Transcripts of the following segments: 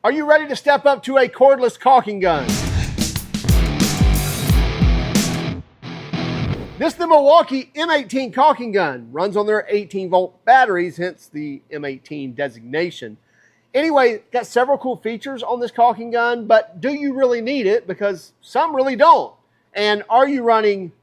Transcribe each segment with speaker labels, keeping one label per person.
Speaker 1: Are you ready to step up to a cordless caulking gun? This is the Milwaukee M18 Caulking Gun. Runs on their 18-volt batteries, hence the M18 designation. Anyway, got several cool features on this caulking gun, but do you really need it? Because some really don't. And are you running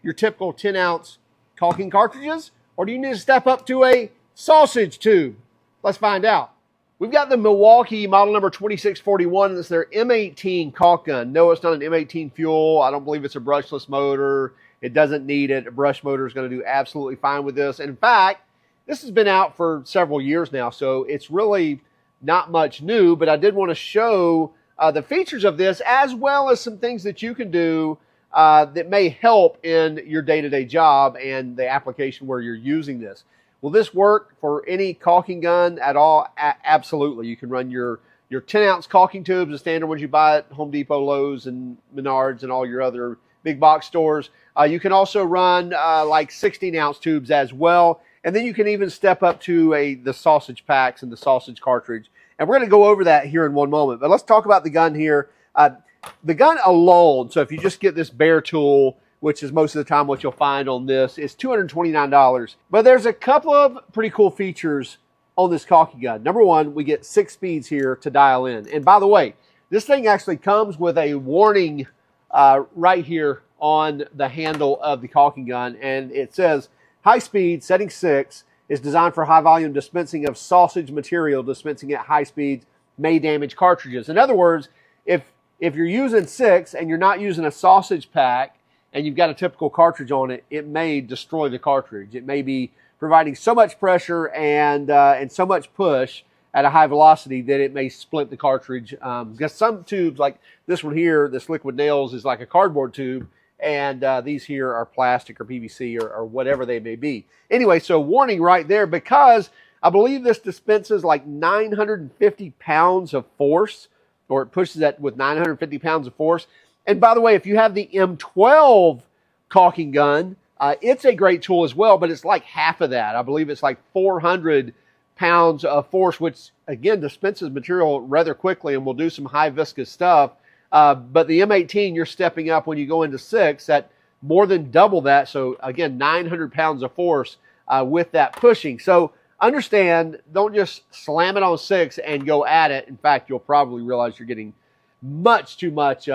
Speaker 1: your typical 10-ounce caulking cartridges? Or do you need to step up to a sausage tube? Let's find out. We've got the Milwaukee model number 2641. It's their M18 Caulk Gun. No, it's not an M18 fuel. I don't believe it's a brushless motor. It doesn't need it. A brush motor is going to do absolutely fine with this. In fact, this has been out for several years now, so it's really not much new, but I did want to show the features of this as well as some things that you can do that may help in your day-to-day job and the application where you're using this. Will this work for any caulking gun at all? Absolutely. You can run your 10-ounce caulking tubes, the standard ones you buy at Home Depot, Lowe's, and Menards, and all your other big box stores. You can also run like 16-ounce tubes as well. And then you can even step up to the sausage packs and the sausage cartridge. And we're going to go over that here in one moment. But let's talk about the gun here. The gun alone, so if you just get this bare tool, which is most of the time what you'll find on this, is $229. But there's a couple of pretty cool features on this caulking gun. Number one, we get 6 speeds here to dial in. And by the way, this thing actually comes with a warning right here on the handle of the caulking gun. And it says, high speed, setting 6, is designed for high volume dispensing of sausage material. Dispensing at high speeds may damage cartridges. In other words, if you're using 6 and you're not using a sausage pack, and you've got a typical cartridge on it, it may destroy the cartridge. It may be providing so much pressure and so much push at a high velocity that it may split the cartridge. Because some tubes, like this one here, this liquid nails, is like a cardboard tube, and these here are plastic or PVC or whatever they may be. Anyway, so warning right there, because I believe this dispenses like 950 pounds of force, or it pushes that with 950 pounds of force. And by the way, if you have the M12 caulking gun, it's a great tool as well, but it's like half of that. I believe it's like 400 pounds of force, which again dispenses material rather quickly and will do some high viscous stuff. But the M18, you're stepping up when you go into 6 at more than double that. So again, 900 pounds of force with that pushing. So understand, don't just slam it on 6 and go at it. In fact, you'll probably realize you're getting much too much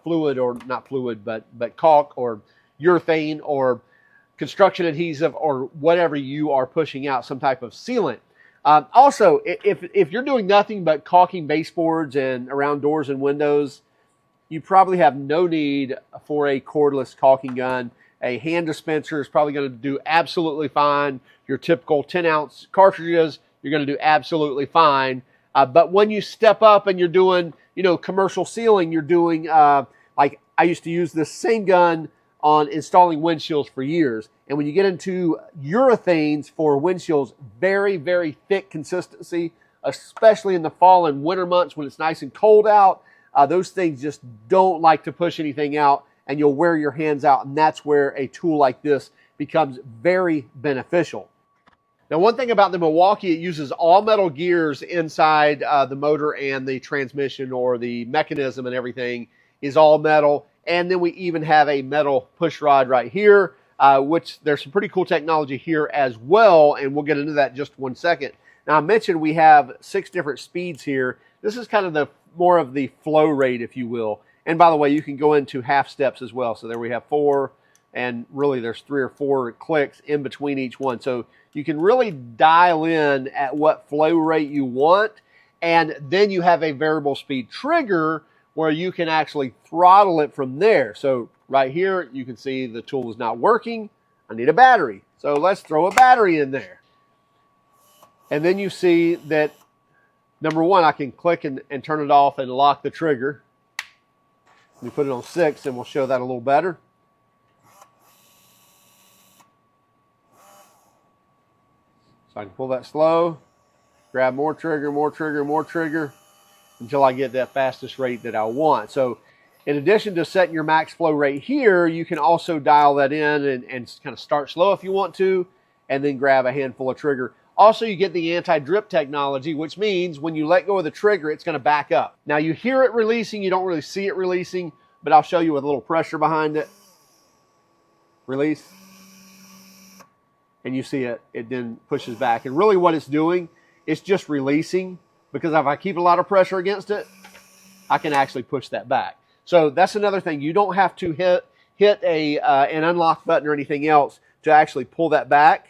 Speaker 1: fluid, or not fluid, but caulk or urethane or construction adhesive or whatever you are pushing out, some type of sealant. Also, if you're doing nothing but caulking baseboards and around doors and windows, you probably have no need for a cordless caulking gun. A hand dispenser is probably going to do absolutely fine. Your typical 10-ounce cartridges, you're going to do absolutely fine. But when you step up and you're doing, commercial sealing, you're doing, like I used to use this same gun on installing windshields for years. And when you get into urethanes for windshields, very, very thick consistency, especially in the fall and winter months when it's nice and cold out, those things just don't like to push anything out, and you'll wear your hands out. And that's where a tool like this becomes very beneficial. Now, one thing about the Milwaukee, it uses all metal gears inside the motor, and the transmission or the mechanism and everything is all metal. And then we even have a metal push rod right here, which there's some pretty cool technology here as well, and we'll get into that in just one second. Now, I mentioned we have 6 different speeds here. This is kind of the more of the flow rate, if you will. And by the way, you can go into half steps as well. So there we have 4, and really there's 3 or 4 clicks in between each one. So you can really dial in at what flow rate you want, and then you have a variable speed trigger where you can actually throttle it from there. So right here, you can see the tool is not working. I need a battery. So let's throw a battery in there. And then you see that, number one, I can click and turn it off and lock the trigger. Let me put it on 6 and we'll show that a little better. So I can pull that slow, grab more trigger, more trigger, more trigger, until I get that fastest rate that I want. So in addition to setting your max flow rate here, you can also dial that in and kind of start slow if you want to, and then grab a handful of trigger. Also, you get the anti-drip technology, which means when you let go of the trigger, it's going to back up. Now, you hear it releasing. You don't really see it releasing, but I'll show you with a little pressure behind it. Release. And you see it then pushes back. And really what it's doing, it's just releasing, because if I keep a lot of pressure against it, I can actually push that back. So that's another thing. You don't have to hit an unlock button or anything else to actually pull that back.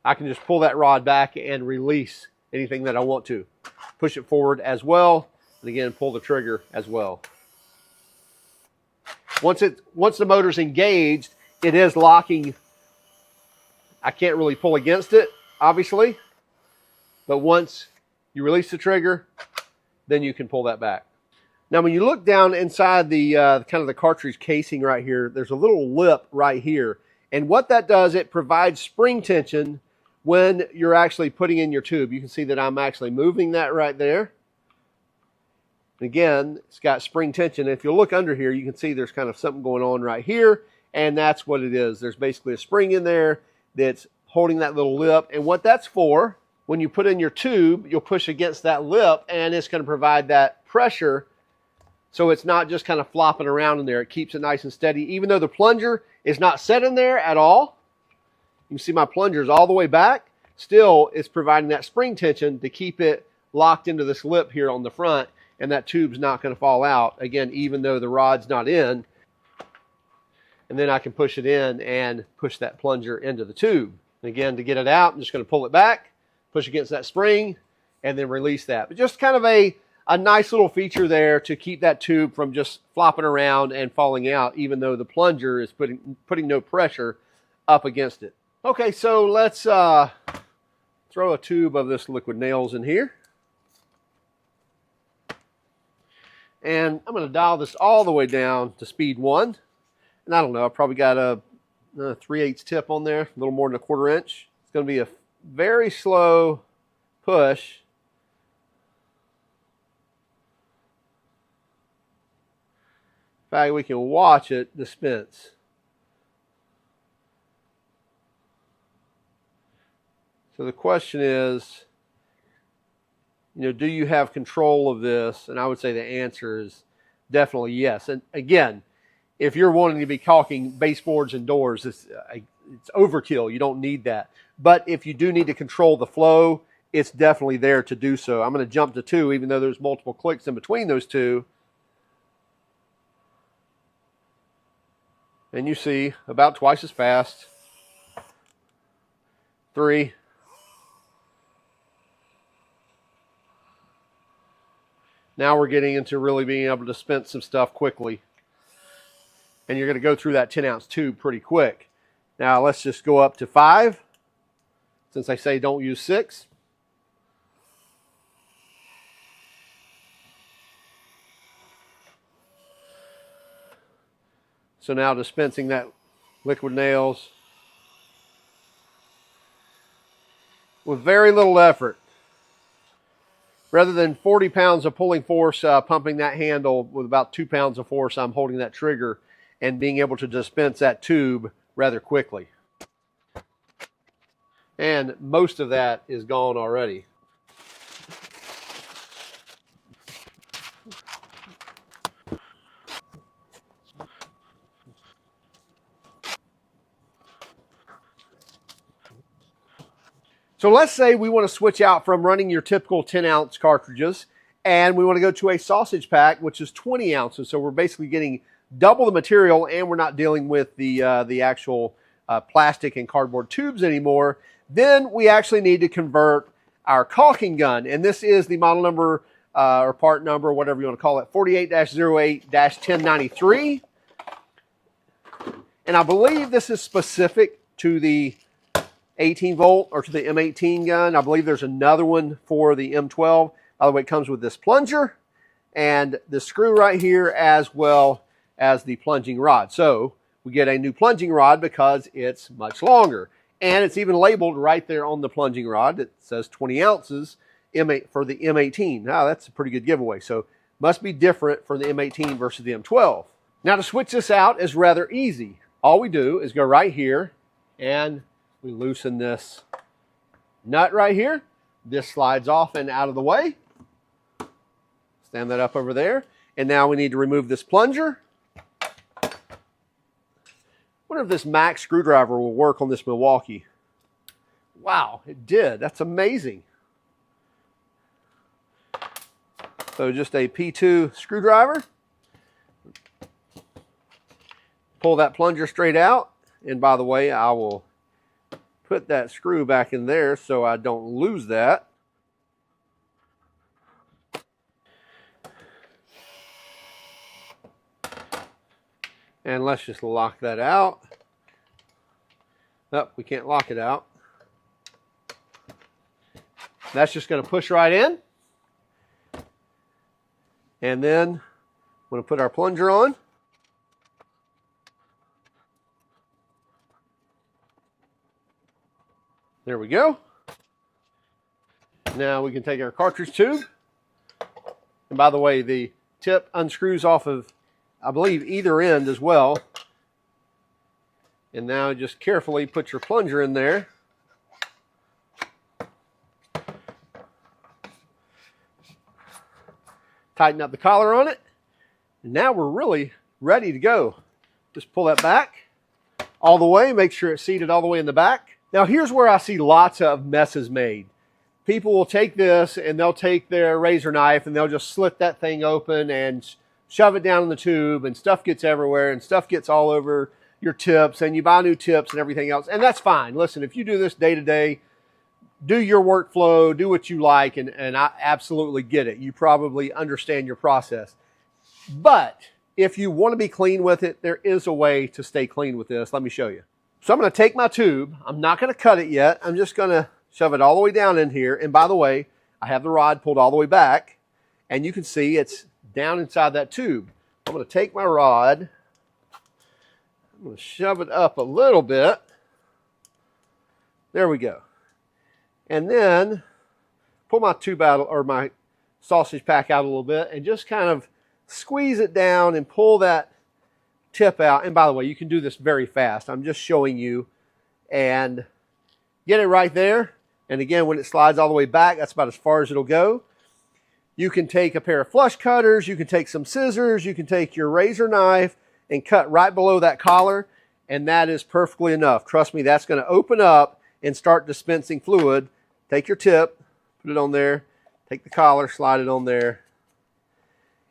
Speaker 1: I can just pull that rod back and release anything that I want to. Push it forward as well, and again, pull the trigger as well. Once the motor's engaged, it is locking. I can't really pull against it, obviously, but once you release the trigger, then you can pull that back. Now, when you look down inside the kind of the cartridge casing right here, there's a little lip right here, and what that does, it provides spring tension when you're actually putting in your tube. You can see that I'm actually moving that right there. Again, it's got spring tension. If you look under here, you can see there's kind of something going on right here, and that's what it is. There's basically a spring in there that's holding that little lip, and what that's for, when you put in your tube, you'll push against that lip, and it's going to provide that pressure, so it's not just kind of flopping around in there. It keeps it nice and steady, even though the plunger is not set in there at all. You can see my plunger is all the way back. Still, it's providing that spring tension to keep it locked into this lip here on the front, and that tube's not going to fall out, again, even though the rod's not in. And then I can push it in and push that plunger into the tube. And again, to get it out, I'm just going to pull it back, push against that spring, and then release that. But just kind of a nice little feature there to keep that tube from just flopping around and falling out, even though the plunger is putting no pressure up against it. Okay, so let's throw a tube of this liquid nails in here. And I'm going to dial this all the way down to speed 1. And I don't know, I probably got a 3/8 tip on there, a little more than a 1/4 inch. It's going to be a very slow push. In fact, we can watch it dispense. So the question is, do you have control of this? And I would say the answer is definitely yes. And again, if you're wanting to be caulking baseboards and doors, it's overkill. You don't need that. But if you do need to control the flow, it's definitely there to do so. I'm going to jump to 2, even though there's multiple clicks in between those two. And you see about twice as fast. 3. Now we're getting into really being able to dispense some stuff quickly. And you're going to go through that 10-ounce tube pretty quick. Now let's just go up to 5, since I say don't use 6. So now dispensing that liquid nails with very little effort. Rather than 40 pounds of pulling force, pumping that handle with about 2 pounds of force, I'm holding that trigger and being able to dispense that tube rather quickly. And most of that is gone already. So let's say we want to switch out from running your typical 10-ounce cartridges, and we want to go to a sausage pack, which is 20 ounces. So we're basically getting double the material, and we're not dealing with the actual plastic and cardboard tubes anymore. Then we actually need to convert our caulking gun, and this is the model number or part number, whatever you want to call it, 48-08-1093. And I believe this is specific to the 18 volt or to the M18 gun. I believe there's another one for the M12. By the way, it comes with this plunger and the screw right here, as well as the plunging rod. So we get a new plunging rod because it's much longer. And it's even labeled right there on the plunging rod. It says 20 ounces for the M18. Now that's a pretty good giveaway. So must be different for the M18 versus the M12. Now to switch this out is rather easy. All we do is go right here and we loosen this nut right here. This slides off and out of the way. Stand that up over there. And now we need to remove this plunger. Wonder if this Max screwdriver will work on this Milwaukee. Wow, it did. That's amazing. So just a P2 screwdriver. Pull that plunger straight out. And by the way, I will put that screw back in there so I don't lose that. And let's just lock that out. Oh, we can't lock it out. That's just going to push right in. And then I'm going to put our plunger on. There we go. Now we can take our cartridge tube. And by the way, the tip unscrews off of, I believe, either end as well. And now just carefully put your plunger in there. Tighten up the collar on it. And now we're really ready to go. Just pull that back all the way. Make sure it's seated all the way in the back. Now here's where I see lots of messes made. People will take this and they'll take their razor knife and they'll just slit that thing open and shove it down in the tube, and stuff gets everywhere and stuff gets all over your tips, and you buy new tips and everything else. And that's fine. Listen, if you do this day to day, do your workflow, do what you like, and I absolutely get it. You probably understand your process. But if you want to be clean with it, there is a way to stay clean with this. Let me show you. So I'm going to take my tube. I'm not going to cut it yet. I'm just going to shove it all the way down in here. And by the way, I have the rod pulled all the way back, and you can see it's down inside that tube. I'm going to take my rod. I'm going to shove it up a little bit. There we go. And then pull my tube out, or my sausage pack out a little bit, and just kind of squeeze it down and pull that tip out. And by the way, you can do this very fast. I'm just showing you. And get it right there. And again, when it slides all the way back, that's about as far as it'll go. You can take a pair of flush cutters, you can take some scissors, you can take your razor knife and cut right below that collar, and that is perfectly enough. Trust me, that's going to open up and start dispensing fluid. Take your tip, put it on there, take the collar, slide it on there,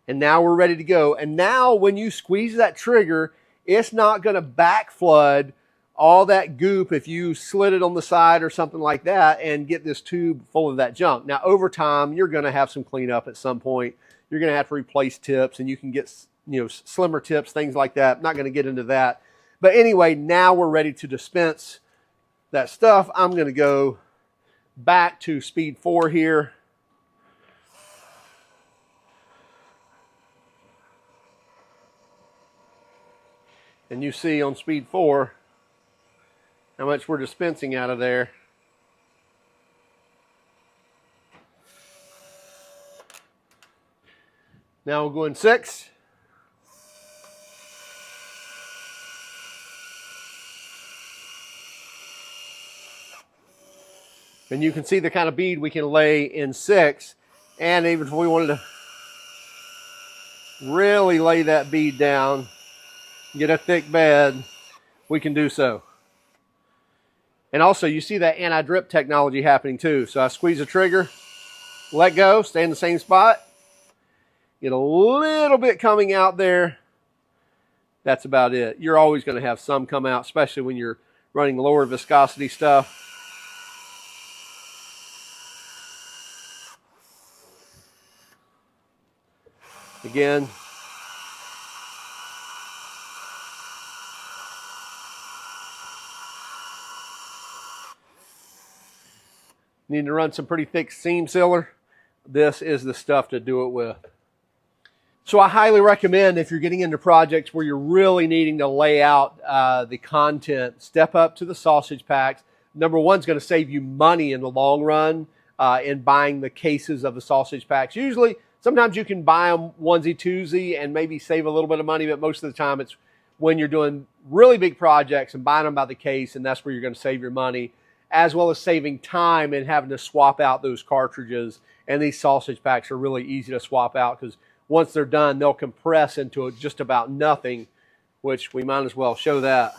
Speaker 1: and now we're ready to go. And now when you squeeze that trigger, it's not going to back flood all that goop if you slit it on the side or something like that and get this tube full of that junk. Now over time, you're going to have some cleanup at some point. You're going to have to replace tips, and you can get, you know, slimmer tips, things like that. I'm not going to get into that. But anyway, now we're ready to dispense that stuff. I'm going to go back to speed 4 here. And you see on speed 4 how much we're dispensing out of there. Now we'll go in 6. And you can see the kind of bead we can lay in 6. And even if we wanted to really lay that bead down, get a thick bed, we can do so. And also you see that anti-drip technology happening too. So I squeeze the trigger, let go, stay in the same spot. Get a little bit coming out there. That's about it. You're always going to have some come out, especially when you're running lower viscosity stuff. Again, need to run some pretty thick seam sealer. This is the stuff to do it with. So I highly recommend, if you're getting into projects where you're really needing to lay out the content, step up to the sausage packs. Number one, is going to save you money in the long run. in buying the cases of the sausage packs. Usually, sometimes you can buy them onesie twosie and maybe save a little bit of money, but most of the time it's when you're doing really big projects and buying them by the case, and that's where you're going to save your money, as well as saving time and having to swap out those cartridges. And these sausage packs are really easy to swap out because once they're done, they'll compress into just about nothing, which we might as well show that.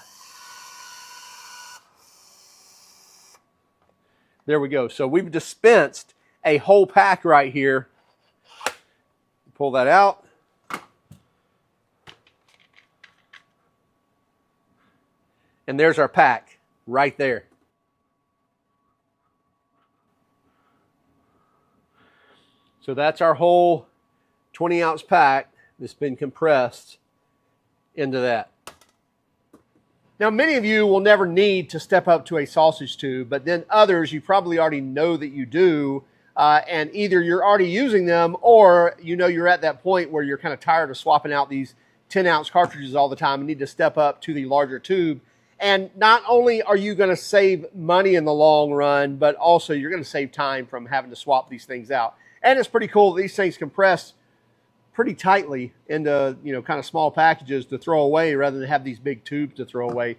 Speaker 1: There we go. So we've dispensed a whole pack right here. Pull that out. And there's our pack right there. So that's our whole 20-ounce pack that's been compressed into that. Now, many of you will never need to step up to a sausage tube, but then others, you probably already know that you do, and either you're already using them or you know you're at that point where you're kind of tired of swapping out these 10-ounce cartridges all the time and need to step up to the larger tube. And not only are you going to save money in the long run, but also you're going to save time from having to swap these things out. And it's pretty cool that these things compress pretty tightly into, kind of small packages to throw away rather than have these big tubes to throw away.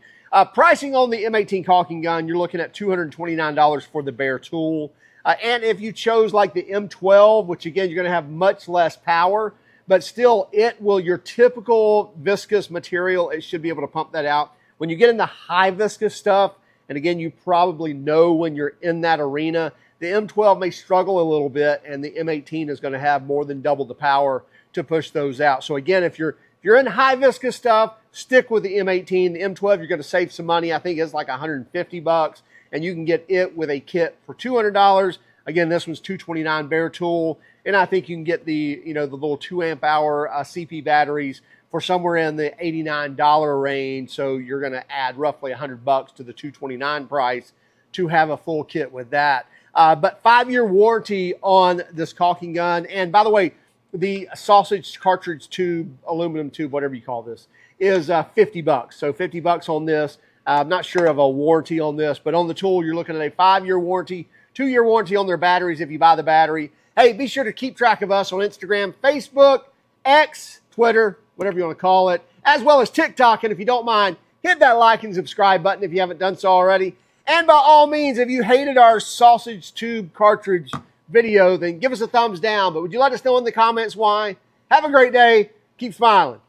Speaker 1: Pricing on the M18 Caulking Gun, you're looking at $229 for the bare tool. And if you chose like the M12, which again, you're going to have much less power, but still it will, your typical viscous material, it should be able to pump that out. When you get into high viscous stuff, and again, you probably know when you're in that arena, the M12 may struggle a little bit, and the M18 is going to have more than double the power to push those out. So again, if you're in high viscous stuff, stick with the M18. The M12, you're going to save some money. I think it's like $150, and you can get it with a kit for $200. Again, this one's $229 bare tool, and I think you can get the the little 2 amp hour CP batteries for somewhere in the $89 range. So you're going to add roughly $100 to the $229 price to have a full kit with that. But 5-year warranty on this caulking gun. And by the way, the sausage cartridge tube, aluminum tube, whatever you call this, is $50. So $50 on this. I'm not sure of a warranty on this, but on the tool, you're looking at a 5-year warranty, 2-year warranty on their batteries if you buy the battery. Hey, be sure to keep track of us on Instagram, Facebook, X, Twitter, whatever you want to call it, as well as TikTok. And if you don't mind, hit that like and subscribe button if you haven't done so already. And by all means, if you hated our sausage tube cartridge video, then give us a thumbs down. But would you let us know in the comments why? Have a great day. Keep smiling.